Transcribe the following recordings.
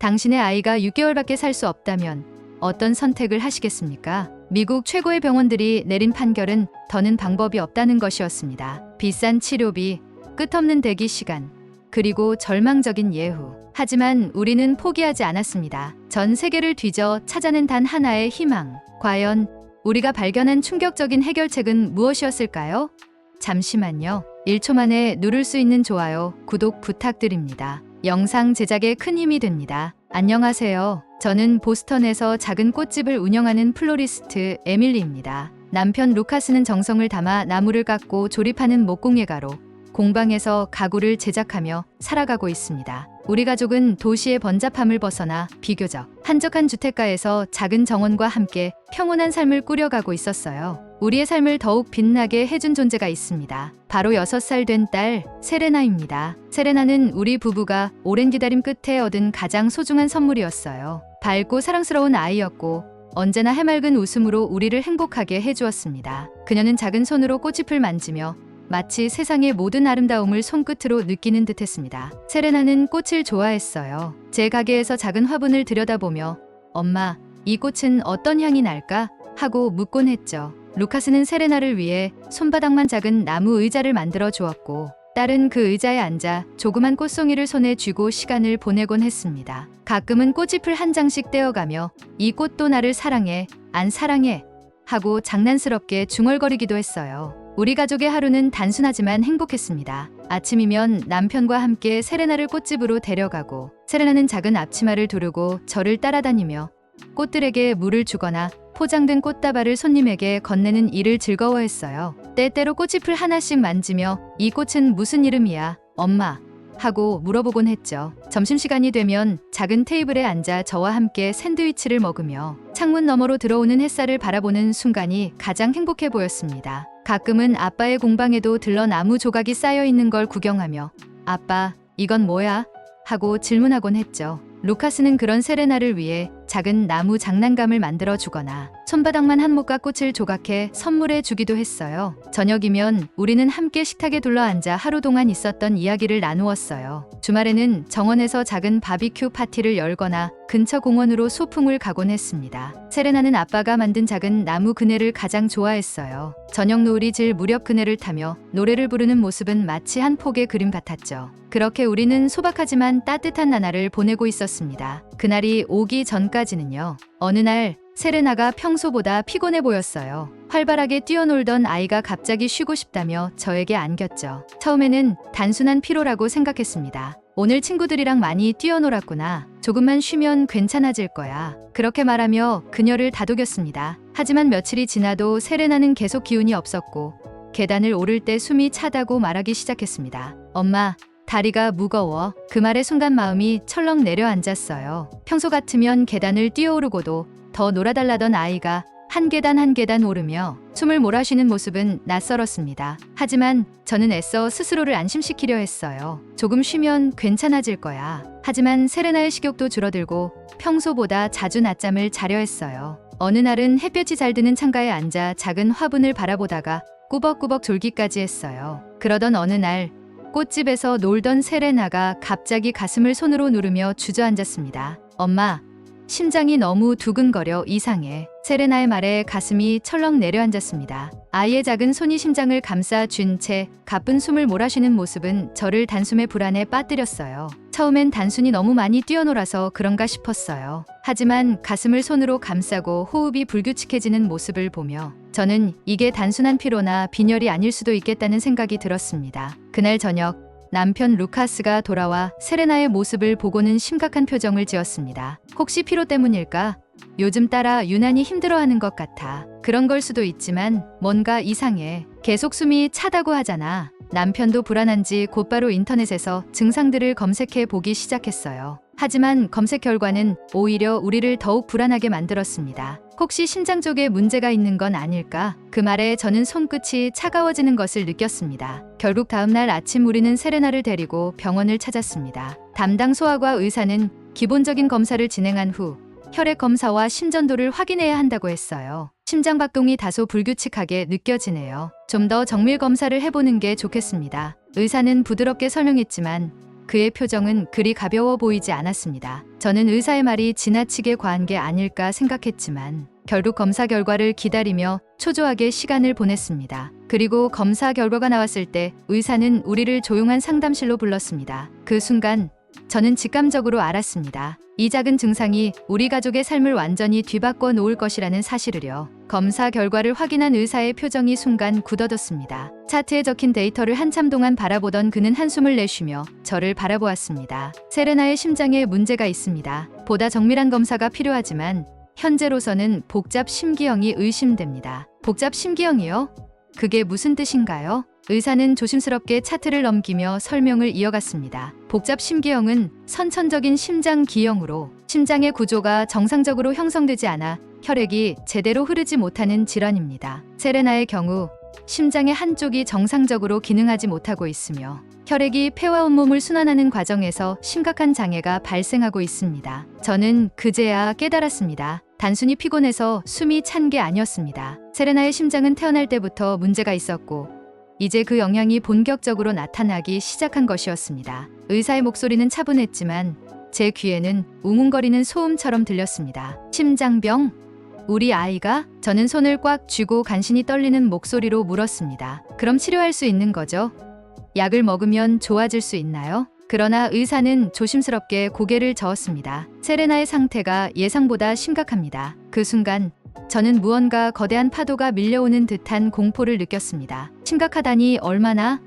당신의 아이가 6개월밖에 살 수 없다면 어떤 선택을 하시겠습니까? 미국 최고의 병원들이 내린 판결은 더는 방법이 없다는 것이었습니다. 비싼 치료비, 끝없는 대기 시간, 그리고 절망적인 예후. 하지만 우리는 포기하지 않았습니다. 전 세계를 뒤져 찾아낸 단 하나의 희망. 과연 우리가 발견한 충격적인 해결책은 무엇이었을까요? 잠시만요. 1초 만에 누를 수 있는 좋아요, 구독 부탁드립니다. 영상 제작에 큰 힘이 됩니다. 안녕하세요. 저는 보스턴에서 작은 꽃집을 운영하는 플로리스트 에밀리입니다. 남편 루카스는 정성을 담아 나무를 깎고 조립하는 목공예가로 공방에서 가구를 제작하며 살아가고 있습니다. 우리 가족은 도시의 번잡함을 벗어나 비교적 한적한 주택가에서 작은 정원과 함께 평온한 삶을 꾸려가고 있었어요. 우리의 삶을 더욱 빛나게 해준 존재가 있습니다. 바로 6살 된 딸 세레나입니다. 세레나는 우리 부부가 오랜 기다림 끝에 얻은 가장 소중한 선물이었어요. 밝고 사랑스러운 아이였고 언제나 해맑은 웃음으로 우리를 행복하게 해주었습니다. 그녀는 작은 손으로 꽃잎을 만지며 마치 세상의 모든 아름다움을 손끝으로 느끼는 듯했습니다. 세레나는 꽃을 좋아했어요. 제 가게에서 작은 화분을 들여다보며 엄마, 이 꽃은 어떤 향이 날까? 하고 묻곤 했죠. 루카스는 세레나를 위해 손바닥만 작은 나무 의자를 만들어 주었고 딸은 그 의자에 앉아 조그만 꽃송이를 손에 쥐고 시간을 보내곤 했습니다. 가끔은 꽃잎을 한 장씩 떼어가며 이 꽃도 나를 사랑해, 안 사랑해? 하고 장난스럽게 중얼거리기도 했어요. 우리 가족의 하루는 단순하지만 행복했습니다. 아침이면 남편과 함께 세레나를 꽃집으로 데려가고 세레나는 작은 앞치마를 두르고 저를 따라다니며 꽃들에게 물을 주거나 포장된 꽃다발을 손님에게 건네는 일을 즐거워했어요. 때때로 꽃잎을 하나씩 만지며 이 꽃은 무슨 이름이야, 엄마? 하고 물어보곤 했죠. 점심시간이 되면 작은 테이블에 앉아 저와 함께 샌드위치를 먹으며 창문 너머로 들어오는 햇살을 바라보는 순간이 가장 행복해 보였습니다. 가끔은 아빠의 공방에도 들러 나무 조각이 쌓여 있는 걸 구경하며 아빠, 이건 뭐야? 하고 질문하곤 했죠. 루카스는 그런 세레나를 위해 작은 나무 장난감을 만들어 주거나 손바닥만 한 모가 꽃을 조각해 선물해 주기도 했어요. 저녁이면 우리는 함께 식탁에 둘러앉아 하루 동안 있었던 이야기를 나누었어요. 주말에는 정원에서 작은 바비큐 파티를 열거나 근처 공원으로 소풍을 가곤 했습니다. 세레나는 아빠가 만든 작은 나무 그네를 가장 좋아했어요. 저녁 노을이 질 무렵 그네를 타며 노래를 부르는 모습은 마치 한 폭의 그림 같았죠. 그렇게 우리는 소박하지만 따뜻한 나날을 보내고 있었습니다. 그날이 오기 전까지는요. 어느 날 세레나가 평소보다 피곤해 보였어요. 활발하게 뛰어놀던 아이가 갑자기 쉬고 싶다며 저에게 안겼죠. 처음에는 단순한 피로라고 생각했습니다. 오늘 친구들이랑 많이 뛰어놀았구나. 조금만 쉬면 괜찮아질 거야. 그렇게 말하며 그녀를 다독였습니다. 하지만 며칠이 지나도 세레나는 계속 기운이 없었고 계단을 오를 때 숨이 차다고 말하기 시작했습니다. 엄마, 다리가 무거워. 그 말의 순간 마음이 철렁 내려앉았어요. 평소 같으면 계단을 뛰어오르고도 더 놀아달라던 아이가 한 계단 한 계단 오르며 숨을 몰아쉬는 모습은 낯설었습니다. 하지만 저는 애써 스스로를 안심시키려 했어요. 조금 쉬면 괜찮아질 거야. 하지만 세레나의 식욕도 줄어들고 평소보다 자주 낮잠을 자려 했어요. 어느 날은 햇볕이 잘 드는 창가에 앉아 작은 화분을 바라보다가 꾸벅꾸벅 졸기까지 했어요. 그러던 어느 날 꽃집에서 놀던 세레나가 갑자기 가슴을 손으로 누르며 주저앉았습니다. 엄마, 심장이 너무 두근거려 이상해. 세레나의 말에 가슴이 철렁 내려앉았습니다. 아이의 작은 손이 심장을 감싸 쥔 채 가쁜 숨을 몰아쉬는 모습은 저를 단숨에 불안에 빠뜨렸어요. 처음엔 단순히 너무 많이 뛰어놀아서 그런가 싶었어요. 하지만 가슴을 손으로 감싸고 호흡이 불규칙해지는 모습을 보며 저는 이게 단순한 피로나 빈혈이 아닐 수도 있겠다는 생각이 들었습니다. 그날 저녁 남편 루카스가 돌아와 세레나의 모습을 보고는 심각한 표정을 지었습니다. 혹시 피로 때문일까? 요즘 따라 유난히 힘들어하는 것 같아. 그런 걸 수도 있지만 뭔가 이상해. 계속 숨이 차다고 하잖아. 남편도 불안한지 곧바로 인터넷에서 증상들을 검색해 보기 시작했어요. 하지만 검색 결과는 오히려 우리를 더욱 불안하게 만들었습니다. 혹시 심장 쪽에 문제가 있는 건 아닐까? 그 말에 저는 손끝이 차가워지는 것을 느꼈습니다. 결국 다음날 아침 우리는 세레나를 데리고 병원을 찾았습니다. 담당 소아과 의사는 기본적인 검사를 진행한 후 혈액 검사와 심전도를 확인해야 한다고 했어요. 심장 박동이 다소 불규칙하게 느껴지네요. 좀 더 정밀 검사를 해보는 게 좋겠습니다. 의사는 부드럽게 설명했지만 그의 표정은 그리 가벼워 보이지 않았습니다. 저는 의사의 말이 지나치게 과한 게 아닐까 생각했지만 결국 검사 결과를 기다리며 초조하게 시간을 보냈습니다. 그리고 검사 결과가 나왔을 때 의사는 우리를 조용한 상담실로 불렀습니다. 그 순간 저는 직감적으로 알았습니다. 이 작은 증상이 우리 가족의 삶을 완전히 뒤바꿔 놓을 것이라는 사실을요. 검사 결과를 확인한 의사의 표정이 순간 굳어졌습니다. 차트에 적힌 데이터를 한참 동안 바라보던 그는 한숨을 내쉬며 저를 바라보았습니다. 세레나의 심장에 문제가 있습니다. 보다 정밀한 검사가 필요하지만 현재로서는 복잡 심기형이 의심됩니다. 복잡 심기형이요? 그게 무슨 뜻인가요? 의사는 조심스럽게 차트를 넘기며 설명을 이어갔습니다. 복잡 심기형은 선천적인 심장 기형으로 심장의 구조가 정상적으로 형성되지 않아 혈액이 제대로 흐르지 못하는 질환입니다. 세레나의 경우 심장의 한쪽이 정상적으로 기능하지 못하고 있으며 혈액이 폐와 온몸을 순환하는 과정에서 심각한 장애가 발생하고 있습니다. 저는 그제야 깨달았습니다. 단순히 피곤해서 숨이 찬 게 아니었습니다. 세레나의 심장은 태어날 때부터 문제가 있었고 이제 그 영향이 본격적으로 나타나기 시작한 것이었습니다. 의사의 목소리는 차분했지만 제 귀에는 웅웅거리는 소음처럼 들렸습니다. 심장병? 우리 아이가? 저는 손을 꽉 쥐고 간신히 떨리는 목소리로 물었습니다. 그럼 치료할 수 있는 거죠? 약을 먹으면 좋아질 수 있나요? 그러나 의사는 조심스럽게 고개를 저었습니다. 세레나의 상태가 예상보다 심각합니다. 그 순간 저는 무언가 거대한 파도가 밀려오는 듯한 공포를 느꼈습니다. 심각하다니 얼마나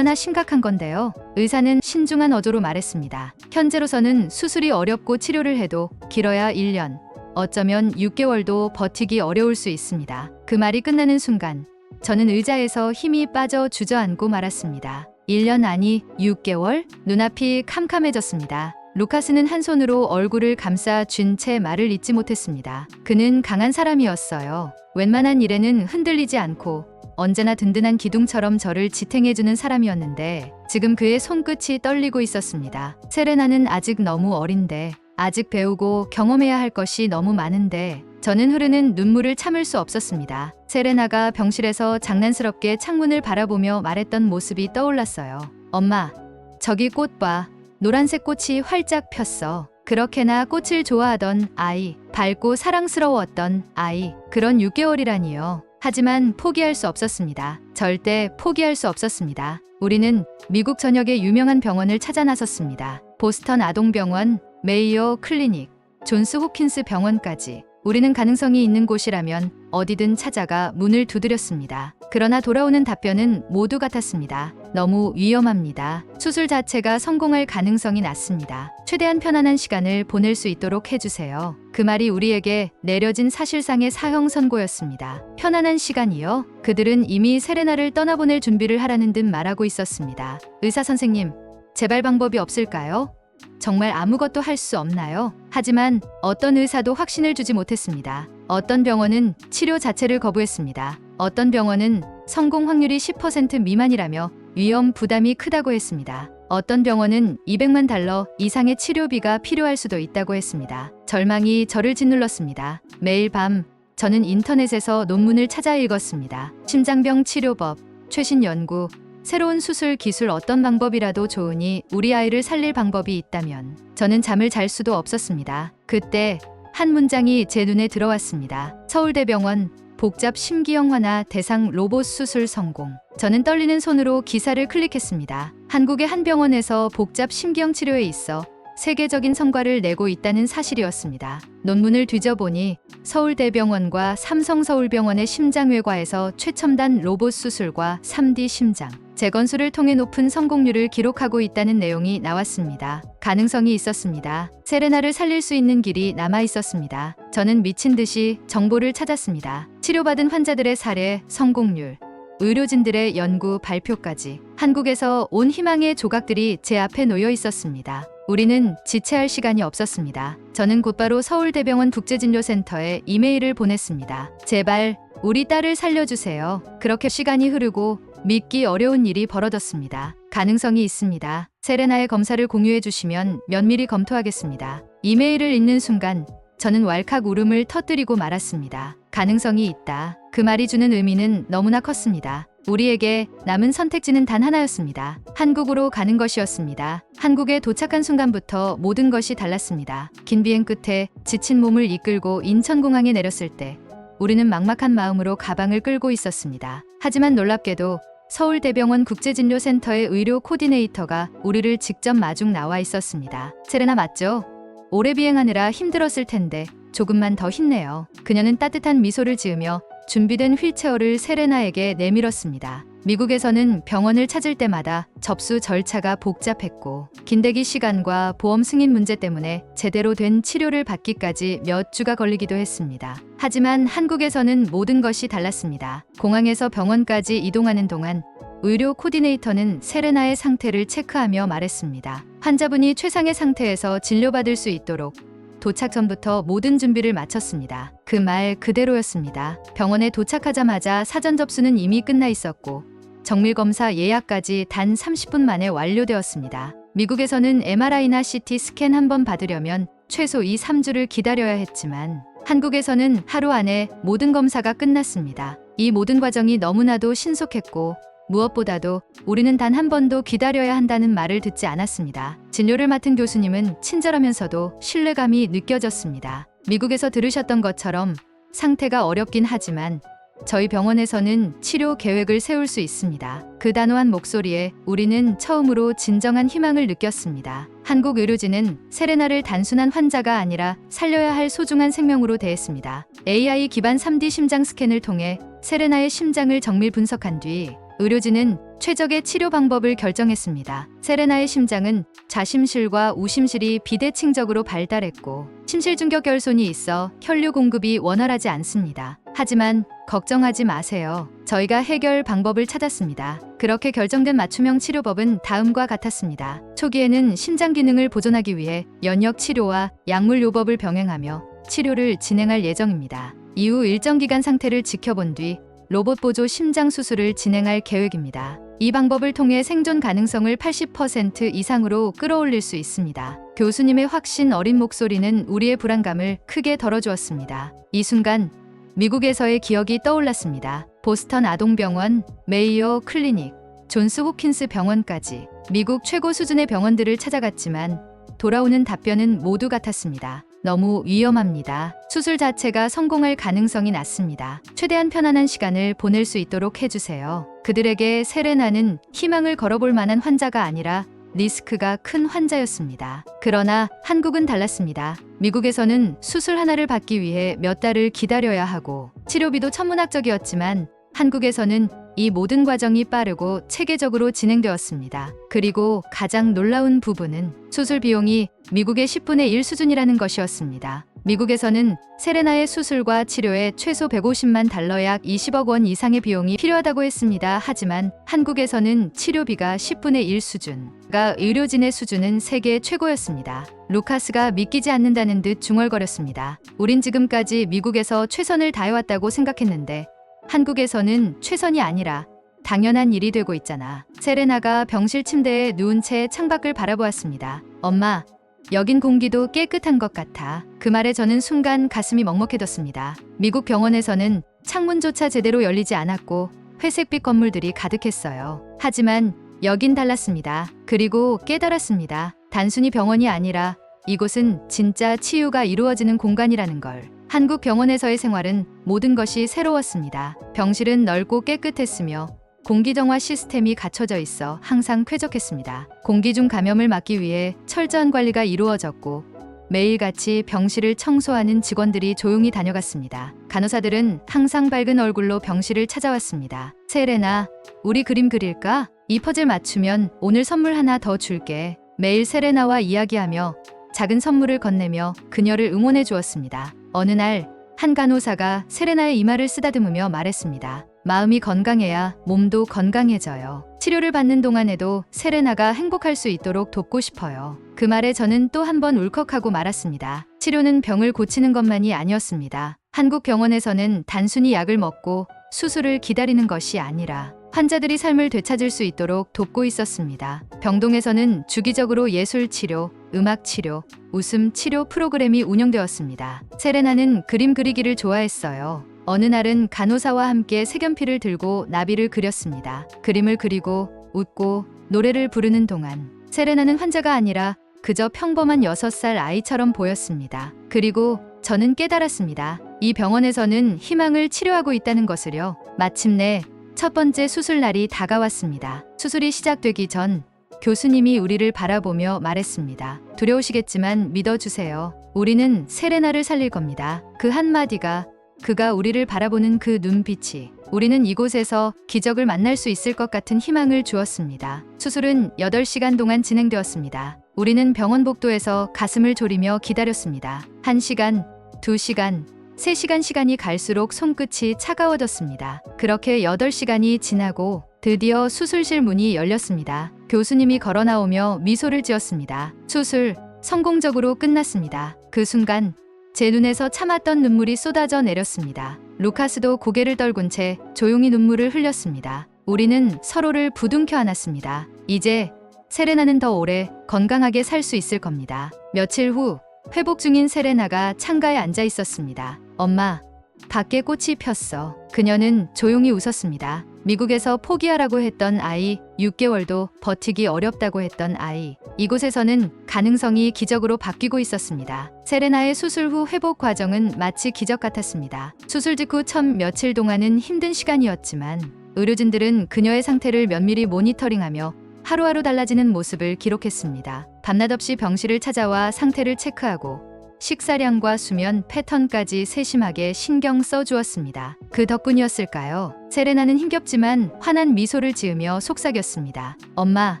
심각한 건데요? 의사는 신중한 어조로 말했습니다. 현재로서는 수술이 어렵고 치료를 해도 길어야 1년, 어쩌면 6개월도 버티기 어려울 수 있습니다. 그 말이 끝나는 순간 저는 의자에서 힘이 빠져 주저앉고 말았습니다. 1년 아니 6개월? 눈앞이 캄캄해졌습니다. 루카스는 한 손으로 얼굴을 감싸 쥔 채 말을 잇지 못했습니다. 그는 강한 사람이었어요. 웬만한 일에는 흔들리지 않고 언제나 든든한 기둥처럼 저를 지탱해주는 사람이었는데 지금 그의 손끝이 떨리고 있었습니다. 세레나는 아직 너무 어린데 아직 배우고 경험해야 할 것이 너무 많은데 저는 흐르는 눈물을 참을 수 없었습니다. 세레나가 병실에서 장난스럽게 창문을 바라보며 말했던 모습이 떠올랐어요. 엄마, 저기 꽃 봐. 노란색 꽃이 활짝 폈어. 그렇게나 꽃을 좋아하던 아이, 밝고 사랑스러웠던 아이, 그런 6개월이라니요. 하지만 포기할 수 없었습니다. 절대 포기할 수 없었습니다. 우리는 미국 전역의 유명한 병원을 찾아 나섰습니다. 보스턴 아동병원, 메이오 클리닉, 존스 호킨스 병원까지. 우리는 가능성이 있는 곳이라면 어디든 찾아가 문을 두드렸습니다. 그러나 돌아오는 답변은 모두 같았습니다. 너무 위험합니다. 수술 자체가 성공할 가능성이 낮습니다. 최대한 편안한 시간을 보낼 수 있도록 해주세요. 그 말이 우리에게 내려진 사실상의 사형 선고였습니다. 편안한 시간이요? 그들은 이미 세레나를 떠나보낼 준비를 하라는 듯 말하고 있었습니다. 의사 선생님, 재발 방법이 없을까요? 정말 아무것도 할 수 없나요? 하지만 어떤 의사도 확신을 주지 못했습니다. 어떤 병원은 치료 자체를 거부했습니다. 어떤 병원은 성공 확률이 10% 미만이라며 위험 부담이 크다고 했습니다. 어떤 병원은 $200만 이상의 치료비가 필요할 수도 있다고 했습니다. 절망이 저를 짓눌렀습니다. 매일 밤 저는 인터넷에서 논문을 찾아 읽었습니다. 심장병 치료법, 최신 연구, 새로운 수술 기술 어떤 방법이라도 좋으니 우리 아이를 살릴 방법이 있다면 저는 잠을 잘 수도 없었습니다. 그때 한 문장이 제 눈에 들어왔습니다. 서울대병원 복잡 심기형 환아 대상 로봇 수술 성공. 저는 떨리는 손으로 기사를 클릭했습니다. 한국의 한 병원에서 복잡 심기형 치료에 있어 세계적인 성과를 내고 있다는 사실이었습니다. 논문을 뒤져보니 서울대병원과 삼성서울병원의 심장외과에서 최첨단 로봇 수술과 3D 심장 재건수를 통해 높은 성공률을 기록하고 있다는 내용이 나왔습니다. 가능성이 있었습니다. 세레나를 살릴 수 있는 길이 남아 있었습니다. 저는 미친 듯이 정보를 찾았습니다. 치료받은 환자들의 사례, 성공률, 의료진들의 연구 발표까지 한국에서 온 희망의 조각들이 제 앞에 놓여 있었습니다. 우리는 지체할 시간이 없었습니다. 저는 곧바로 서울대병원 국제진료센터에 이메일을 보냈습니다. 제발 우리 딸을 살려주세요. 그렇게 시간이 흐르고 믿기 어려운 일이 벌어졌습니다. 가능성이 있습니다. 세레나의 검사를 공유해 주시면 면밀히 검토하겠습니다. 이메일을 읽는 순간 저는 왈칵 울음을 터뜨리고 말았습니다. 가능성이 있다. 그 말이 주는 의미는 너무나 컸습니다. 우리에게 남은 선택지는 단 하나였습니다. 한국으로 가는 것이었습니다. 한국에 도착한 순간부터 모든 것이 달랐습니다. 긴 비행 끝에 지친 몸을 이끌고 인천공항에 내렸을 때 우리는 막막한 마음으로 가방을 끌고 있었습니다. 하지만 놀랍게도 서울대병원 국제진료센터의 의료 코디네이터가 우리를 직접 마중 나와 있었습니다. 세레나 맞죠? 오래 비행하느라 힘들었을 텐데 조금만 더 힘내요. 그녀는 따뜻한 미소를 지으며 준비된 휠체어를 세레나에게 내밀었습니다. 미국에서는 병원을 찾을 때마다 접수 절차가 복잡했고 긴 대기 시간과 보험 승인 문제 때문에 제대로 된 치료를 받기까지 몇 주가 걸리기도 했습니다. 하지만 한국에서는 모든 것이 달랐습니다. 공항에서 병원까지 이동하는 동안 의료 코디네이터는 세레나의 상태를 체크하며 말했습니다. 환자분이 최상의 상태에서 진료받을 수 있도록 도착 전부터 모든 준비를 마쳤습니다. 그 말 그대로였습니다. 병원에 도착하자마자 사전 접수는 이미 끝나 있었고 정밀검사 예약까지 단 30분 만에 완료되었습니다. 미국에서는 MRI나 CT 스캔 한 번 받으려면 최소 2~3주를 기다려야 했지만 한국에서는 하루 안에 모든 검사가 끝났습니다. 이 모든 과정이 너무나도 신속했고 무엇보다도 우리는 단 한 번도 기다려야 한다는 말을 듣지 않았습니다. 진료를 맡은 교수님은 친절하면서도 신뢰감이 느껴졌습니다. 미국에서 들으셨던 것처럼 상태가 어렵긴 하지만 저희 병원에서는 치료 계획을 세울 수 있습니다. 그 단호한 목소리에 우리는 처음으로 진정한 희망을 느꼈습니다. 한국 의료진은 세레나를 단순한 환자가 아니라 살려야 할 소중한 생명으로 대했습니다. AI 기반 3D 심장 스캔을 통해 세레나의 심장을 정밀 분석한 뒤 의료진은 최적의 치료 방법을 결정했습니다. 세레나의 심장은 좌심실과 우심실이 비대칭적으로 발달했고 심실 중격 결손이 있어 혈류 공급이 원활하지 않습니다. 하지만 걱정하지 마세요. 저희가 해결 방법을 찾았습니다. 그렇게 결정된 맞춤형 치료법은 다음과 같았습니다. 초기에는 심장 기능을 보존하기 위해 연역 치료와 약물 요법을 병행하며 치료를 진행할 예정입니다. 이후 일정 기간 상태를 지켜본 뒤 로봇 보조 심장 수술을 진행할 계획입니다. 이 방법을 통해 생존 가능성을 80% 이상으로 끌어올릴 수 있습니다. 교수님의 확신 어린 목소리는 우리의 불안감을 크게 덜어주었습니다. 이 순간 미국에서의 기억이 떠올랐습니다. 보스턴 아동병원, 메이오 클리닉, 존스 호킨스 병원까지 미국 최고 수준의 병원들을 찾아갔지만 돌아오는 답변은 모두 같았습니다. 너무 위험합니다. 수술 자체가 성공할 가능성이 낮습니다. 최대한 편안한 시간을 보낼 수 있도록 해주세요. 그들에게 세레나는 희망을 걸어볼 만한 환자가 아니라 리스크가 큰 환자였습니다. 그러나 한국은 달랐습니다. 미국에서는 수술 하나를 받기 위해 몇 달을 기다려야 하고 치료비도 천문학적이었지만 한국에서는 이 모든 과정이 빠르고 체계적으로 진행되었습니다. 그리고 가장 놀라운 부분은 수술 비용이 미국의 10분의 1 수준이라는 것이었습니다. 미국에서는 세레나의 수술과 치료에 최소 150만 달러 약 20억 원 이상의 비용이 필요하다고 했습니다. 하지만 한국에서는 치료비가 10분의 1 수준가 의료진의 수준은 세계 최고였습니다. 루카스가 믿기지 않는다는 듯 중얼거렸습니다. 우린 지금까지 미국에서 최선을 다해왔다고 생각했는데 한국에서는 최선이 아니라 당연한 일이 되고 있잖아. 세레나가 병실 침대에 누운 채 창밖을 바라보았습니다. 엄마, 여긴 공기도 깨끗한 것 같아. 그 말에 저는 순간 가슴이 먹먹해졌습니다. 미국 병원에서는 창문조차 제대로 열리지 않았고 회색빛 건물들이 가득했어요. 하지만 여긴 달랐습니다. 그리고 깨달았습니다. 단순히 병원이 아니라 이곳은 진짜 치유가 이루어지는 공간이라는 걸. 한국 병원에서의 생활은 모든 것이 새로웠습니다. 병실은 넓고 깨끗했으며 공기정화 시스템이 갖춰져 있어 항상 쾌적했습니다. 공기 중 감염을 막기 위해 철저한 관리가 이루어졌고 매일같이 병실을 청소하는 직원들이 조용히 다녀갔습니다. 간호사들은 항상 밝은 얼굴로 병실을 찾아왔습니다. 세레나, 우리 그림 그릴까? 이 퍼즐 맞추면 오늘 선물 하나 더 줄게. 매일 세레나와 이야기하며 작은 선물을 건네며 그녀를 응원해 주었습니다. 어느 날 한 간호사가 세레나의 이마를 쓰다듬으며 말했습니다. 마음이 건강해야 몸도 건강해져요. 치료를 받는 동안에도 세레나가 행복할 수 있도록 돕고 싶어요. 그 말에 저는 또 한 번 울컥하고 말았습니다. 치료는 병을 고치는 것만이 아니었습니다. 한국 병원에서는 단순히 약을 먹고 수술을 기다리는 것이 아니라 환자들이 삶을 되찾을 수 있도록 돕고 있었습니다. 병동에서는 주기적으로 예술 치료, 음악 치료, 웃음 치료 프로그램이 운영되었습니다. 세레나는 그림 그리기를 좋아했어요. 어느 날은 간호사와 함께 색연필을 들고 나비를 그렸습니다. 그림을 그리고 웃고 노래를 부르는 동안 세레나는 환자가 아니라 그저 평범한 6살 아이처럼 보였습니다. 그리고 저는 깨달았습니다. 이 병원에서는 희망을 치료하고 있다는 것을요. 마침내 첫 번째 수술 날이 다가왔습니다. 수술이 시작되기 전 교수님이 우리를 바라보며 말했습니다. 두려우시겠지만 믿어주세요. 우리는 세레나를 살릴 겁니다. 그 한마디가, 그가 우리를 바라보는 그 눈빛이 우리는 이곳에서 기적을 만날 수 있을 것 같은 희망을 주었습니다. 수술은 8시간 동안 진행되었습니다. 우리는 병원 복도에서 가슴을 졸이며 기다렸습니다. 1시간, 2시간, 3시간 시간이 갈수록 손끝이 차가워졌습니다. 그렇게 8시간이 지나고 드디어 수술실 문이 열렸습니다. 교수님이 걸어 나오며 미소를 지었습니다. 수술 성공적으로 끝났습니다. 그 순간 제 눈에서 참았던 눈물이 쏟아져 내렸습니다. 루카스도 고개를 떨군 채 조용히 눈물을 흘렸습니다. 우리는 서로를 부둥켜 안았습니다. 이제 세레나는 더 오래 건강하게 살 수 있을 겁니다. 며칠 후 회복 중인 세레나가 창가에 앉아 있었습니다. 엄마, 밖에 꽃이 폈어. 그녀는 조용히 웃었습니다. 미국에서 포기하라고 했던 아이, 6개월도 버티기 어렵다고 했던 아이. 이곳에서는 가능성이 기적으로 바뀌고 있었습니다. 세레나의 수술 후 회복 과정은 마치 기적 같았습니다. 수술 직후 첫 며칠 동안은 힘든 시간이었지만 의료진들은 그녀의 상태를 면밀히 모니터링하며 하루하루 달라지는 모습을 기록했습니다. 밤낮 없이 병실을 찾아와 상태를 체크하고 식사량과 수면 패턴까지 세심하게 신경 써주었습니다. 그 덕분이었을까요? 세레나는 힘겹지만 환한 미소를 지으며 속삭였습니다. 엄마,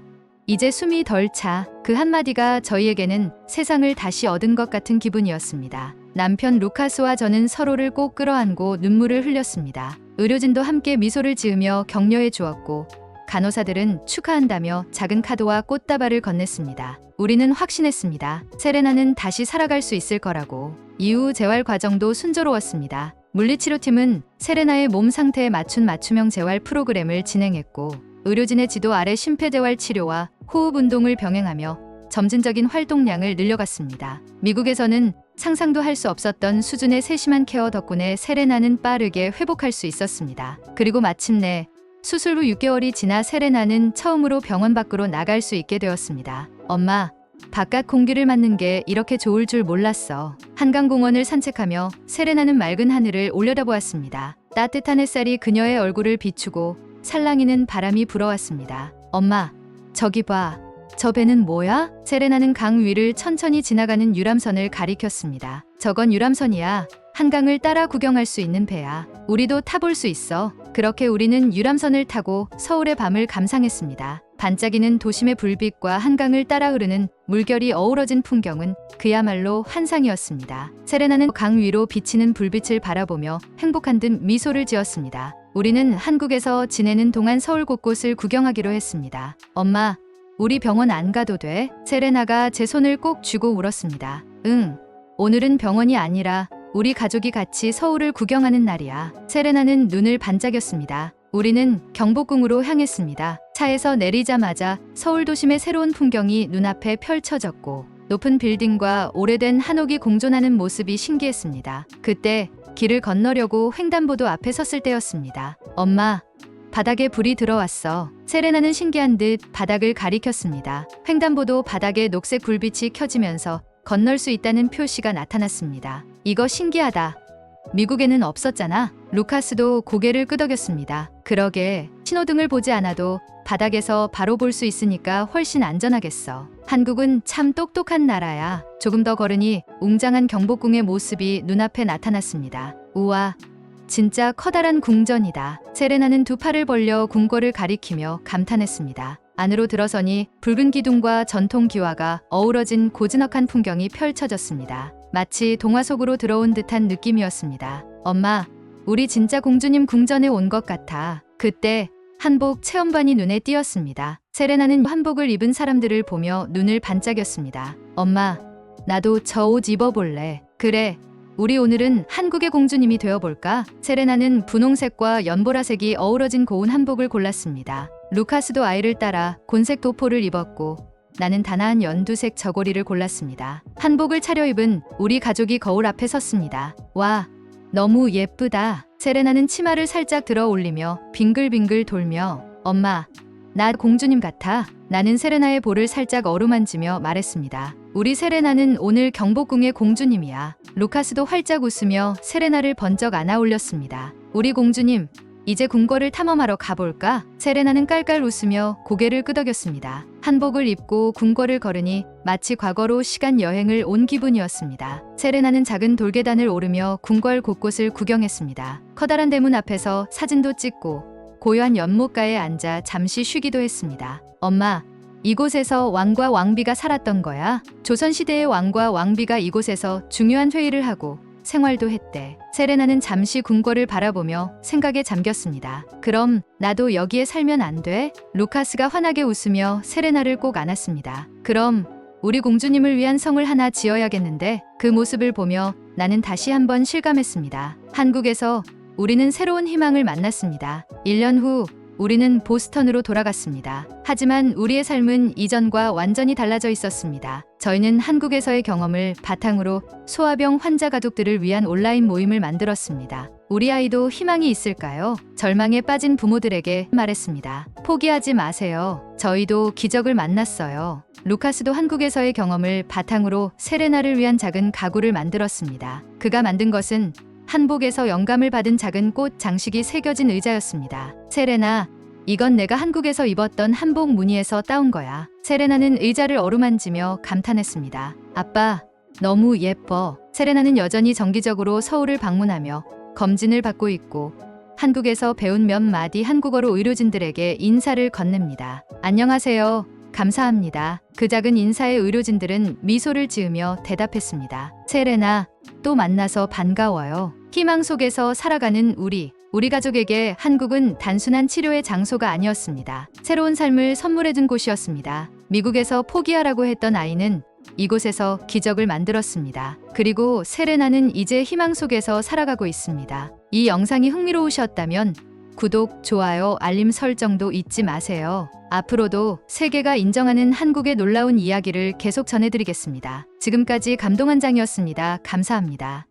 이제 숨이 덜 차. 그 한마디가 저희에게는 세상을 다시 얻은 것 같은 기분이었습니다. 남편 루카스와 저는 서로를 꼭 끌어안고 눈물을 흘렸습니다. 의료진도 함께 미소를 지으며 격려해 주었고 간호사들은 축하한다며 작은 카드와 꽃다발을 건넸습니다. 우리는 확신했습니다. 세레나는 다시 살아갈 수 있을 거라고. 이후 재활 과정도 순조로웠습니다. 물리치료팀은 세레나의 몸 상태에 맞춘 맞춤형 재활 프로그램을 진행했고 의료진의 지도 아래 심폐재활 치료와 호흡 운동을 병행하며 점진적인 활동량을 늘려갔습니다. 미국에서는 상상도 할 수 없었던 수준의 세심한 케어 덕분에 세레나는 빠르게 회복할 수 있었습니다. 그리고 마침내 수술 후 6개월이 지나 세레나는 처음으로 병원 밖으로 나갈 수 있게 되었습니다. 엄마, 바깥 공기를 맞는 게 이렇게 좋을 줄 몰랐어. 한강공원을 산책하며 세레나는 맑은 하늘을 올려다보았습니다. 따뜻한 햇살이 그녀의 얼굴을 비추고 살랑이는 바람이 불어왔습니다. 엄마, 저기 봐. 저 배는 뭐야? 세레나는 강 위를 천천히 지나가는 유람선을 가리켰습니다. 저건 유람선이야. 한강을 따라 구경할 수 있는 배야. 우리도 타볼 수 있어. 그렇게 우리는 유람선을 타고 서울의 밤을 감상했습니다. 반짝이는 도심의 불빛과 한강을 따라 흐르는 물결이 어우러진 풍경은 그야말로 환상이었습니다. 세레나는 강 위로 비치는 불빛을 바라보며 행복한 듯 미소를 지었습니다. 우리는 한국에서 지내는 동안 서울 곳곳을 구경하기로 했습니다. 엄마, 우리 병원 안 가도 돼? 세레나가 제 손을 꼭 쥐고 울었습니다. 응, 오늘은 병원이 아니라 우리 가족이 같이 서울을 구경하는 날이야. 세레나는 눈을 반짝였습니다. 우리는 경복궁으로 향했습니다. 차에서 내리자마자 서울 도심의 새로운 풍경이 눈앞에 펼쳐졌고 높은 빌딩과 오래된 한옥이 공존하는 모습이 신기했습니다. 그때 길을 건너려고 횡단보도 앞에 섰을 때였습니다. 엄마, 바닥에 불이 들어왔어. 세레나는 신기한 듯 바닥을 가리켰습니다. 횡단보도 바닥에 녹색 불빛이 켜지면서 건널 수 있다는 표시가 나타났습니다. 이거 신기하다. 미국에는 없었잖아. 루카스도 고개를 끄덕였습니다. 그러게, 신호등을 보지 않아도 바닥에서 바로 볼 수 있으니까 훨씬 안전하겠어. 한국은 참 똑똑한 나라야. 조금 더 걸으니 웅장한 경복궁의 모습이 눈앞에 나타났습니다. 우와, 진짜 커다란 궁전이다. 세레나는 두 팔을 벌려 궁궐을 가리키며 감탄했습니다. 안으로 들어서니 붉은 기둥과 전통 기와가 어우러진 고즈넉한 풍경이 펼쳐졌습니다. 마치 동화 속으로 들어온 듯한 느낌이었습니다. 엄마, 우리 진짜 공주님 궁전에 온 것 같아. 그때 한복 체험반이 눈에 띄었습니다. 세레나는 한복을 입은 사람들을 보며 눈을 반짝였습니다. 엄마, 나도 저 옷 입어볼래. 그래, 우리 오늘은 한국의 공주님이 되어볼까? 세레나는 분홍색과 연보라색이 어우러진 고운 한복을 골랐습니다. 루카스도 아이를 따라 곤색 도포를 입었고 나는 단아한 연두색 저고리를 골랐습니다. 한복을 차려입은 우리 가족이 거울 앞에 섰습니다. 와, 너무 예쁘다. 세레나는 치마를 살짝 들어 올리며 빙글빙글 돌며 엄마, 나 공주님 같아. 나는 세레나의 볼을 살짝 어루만지며 말했습니다. 우리 세레나는 오늘 경복궁의 공주님이야. 루카스도 활짝 웃으며 세레나를 번쩍 안아 올렸습니다. 우리 공주님, 이제 궁궐을 탐험하러 가볼까? 세레나는 깔깔 웃으며 고개를 끄덕였습니다. 한복을 입고 궁궐을 걸으니 마치 과거로 시간 여행을 온 기분이었습니다. 세레나는 작은 돌계단을 오르며 궁궐 곳곳을 구경했습니다. 커다란 대문 앞에서 사진도 찍고 고요한 연못가에 앉아 잠시 쉬기도 했습니다. 엄마, 이곳에서 왕과 왕비가 살았던 거야. 조선시대의 왕과 왕비가 이곳에서 중요한 회의를 하고 생활도 했대. 세레나는 잠시 궁궐을 바라보며 생각에 잠겼습니다. 그럼 나도 여기에 살면 안 돼? 루카스가 환하게 웃으며 세레나를 꼭 안았습니다. 그럼 우리 공주님을 위한 성을 하나 지어야겠는데. 그 모습을 보며 나는 다시 한번 실감했습니다. 한국에서 우리는 새로운 희망을 만났습니다. 1년 후 우리는 보스턴으로 돌아갔습니다. 하지만 우리의 삶은 이전과 완전히 달라져 있었습니다. 저희는 한국에서의 경험을 바탕으로 소아병 환자 가족들을 위한 온라인 모임을 만들었습니다. 우리 아이도 희망이 있을까요? 절망에 빠진 부모들에게 말했습니다. 포기하지 마세요. 저희도 기적을 만났어요. 루카스도 한국에서의 경험을 바탕으로 세레나를 위한 작은 가구를 만들었습니다. 그가 만든 것은 한복에서 영감을 받은 작은 꽃 장식이 새겨진 의자였습니다. 세레나, 이건 내가 한국에서 입었던 한복 무늬에서 따온 거야. 세레나는 의자를 어루만지며 감탄했습니다. 아빠, 너무 예뻐. 세레나는 여전히 정기적으로 서울을 방문하며 검진을 받고 있고 한국에서 배운 몇 마디 한국어로 의료진들에게 인사를 건넵니다. 안녕하세요. 감사합니다. 그 작은 인사에 의료진들은 미소를 지으며 대답했습니다. 세레나, 또 만나서 반가워요. 희망 속에서 살아가는 우리 가족에게 한국은 단순한 치료의 장소가 아니었습니다. 새로운 삶을 선물해준 곳이었습니다. 미국에서 포기하라고 했던 아이는 이곳에서 기적을 만들었습니다. 그리고 세레나는 이제 희망 속에서 살아가고 있습니다. 이 영상이 흥미로우셨다면 구독, 좋아요, 알림 설정도 잊지 마세요. 앞으로도 세계가 인정하는 한국의 놀라운 이야기를 계속 전해드리겠습니다. 지금까지 감동한 장이었습니다. 감사합니다.